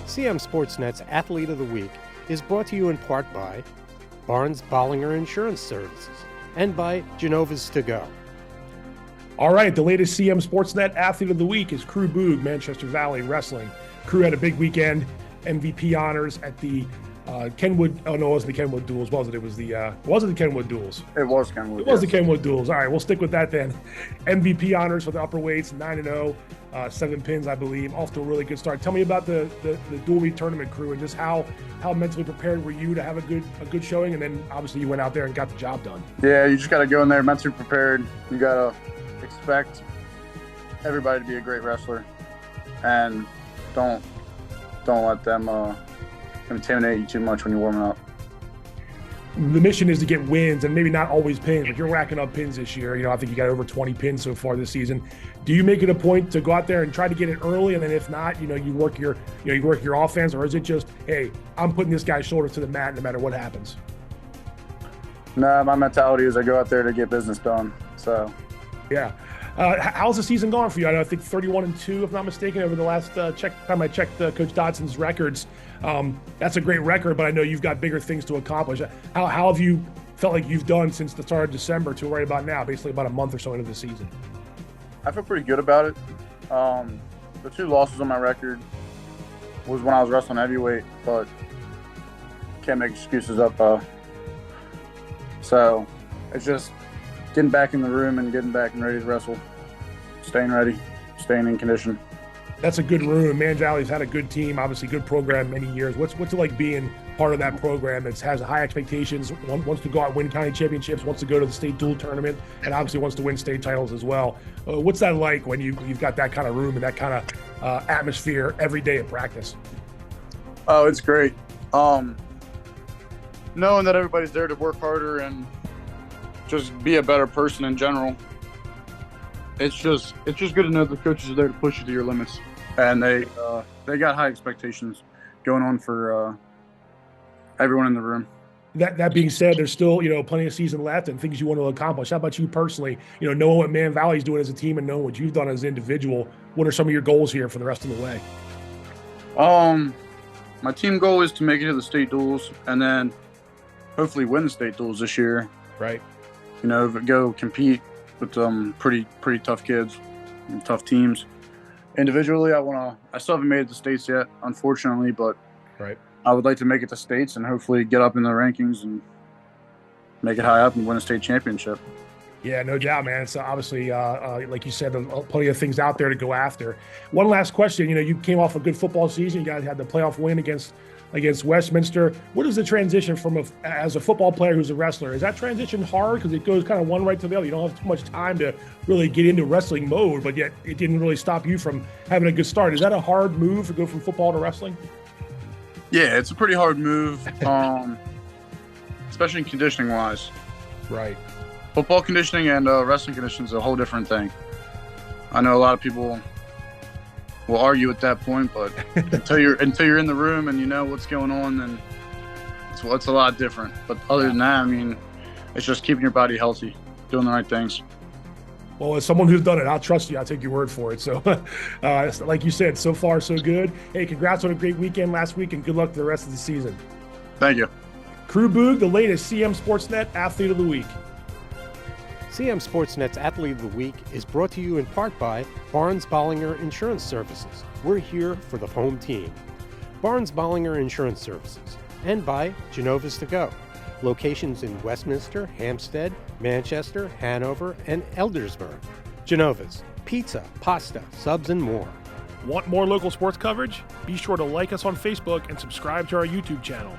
CMSportsNet's Athlete of the Week is brought to you in part by Barnes Bollinger Insurance Services and by Genova's To Go. All right, the latest CM Sportsnet Athlete of the Week is Crew Boog, Manchester Valley Wrestling. Crew had a big weekend, MVP honors at the Kenwood. Oh no, it wasn't the Kenwood Duals, was it? It was the wasn't the Kenwood Duals. It was Kenwood. It was the Kenwood Duals. All right, we'll stick with that then. MVP honors for the upper weights, 9-0, 7 pins, I believe. Off to a really good start. Tell me about the dual meet tournament, Crew, and just how mentally prepared were you to have a good showing, and then obviously you went out there and got the job done. Yeah, you just got to go in there mentally prepared. You got to expect everybody to be a great wrestler, and don't let them intimidate you too much when you're warming up. The mission is to get wins and maybe not always pins, but you're racking up pins this year. I think you got over 20 pins so far this season. Do you make it a point to go out there and try to get it early, and then if not, you work your offense, or is it just, hey, I'm putting this guy's shoulders to the mat no matter what happens? Nah, my mentality is I go out there to get business done. So, yeah. How's the season going for you? I think 31-2, if not mistaken, over the last time I checked Coach Dodson's records. That's a great record, but I know you've got bigger things to accomplish. How have you felt like you've done since the start of December to right about now, basically about a month or so into the season? I feel pretty good about it. The 2 losses on my record was when I was wrestling heavyweight, but can't make excuses up. So it's just getting back in the room and getting back and ready to wrestle. Staying ready, staying in condition. That's a good room. Man Valley's had a good team, obviously good program many years. What's it like being part of that program that has high expectations, wants to go out and win county championships, wants to go to the state dual tournament, and obviously wants to win state titles as well? What's that like when you've got that kind of room and that kind of atmosphere every day at practice? Oh, it's great. Knowing that everybody's there to work harder and just be a better person in general. It's just good to know the coaches are there to push you to your limits, and they got high expectations going on for everyone in the room. That being said, there's still plenty of season left and things you want to accomplish. How about you personally? Knowing what Man Valley's doing as a team and knowing what you've done as an individual, what are some of your goals here for the rest of the way? My team goal is to make it to the state duels and then hopefully win the state duels this year. Right. Go compete with pretty tough kids and tough teams. Individually, I still haven't made it to states yet, unfortunately, but right. I would like to make it to states and hopefully get up in the rankings and make it high up and win a state championship. Yeah, no doubt, man. It's obviously, like you said, plenty of things out there to go after. One last question. You came off a good football season. You guys had the playoff win against Westminster. What is the transition from as a football player who's a wrestler? Is that transition hard because it goes kind of one right to the other? You don't have too much time to really get into wrestling mode, but yet it didn't really stop you from having a good start. Is that a hard move to go from football to wrestling? Yeah, it's a pretty hard move, especially conditioning-wise. Right. Football conditioning and wrestling conditioning is a whole different thing. I know a lot of people will argue at that point, but until you're in the room and you know what's going on, then it's a lot different. But other than that, it's just keeping your body healthy, doing the right things. Well, as someone who's done it, I'll trust you. I'll take your word for it. So, like you said, so far so good. Hey, congrats on a great weekend last week, and good luck to the rest of the season. Thank you. Crew Boog, the latest CM Sportsnet Athlete of the Week. CM Sportsnet's Athlete of the Week is brought to you in part by Barnes Bollinger Insurance Services. We're here for the home team. Barnes Bollinger Insurance Services. And by Genova's To Go. Locations in Westminster, Hampstead, Manchester, Hanover, and Eldersburg. Genova's. Pizza, pasta, subs, and more. Want more local sports coverage? Be sure to like us on Facebook and subscribe to our YouTube channel.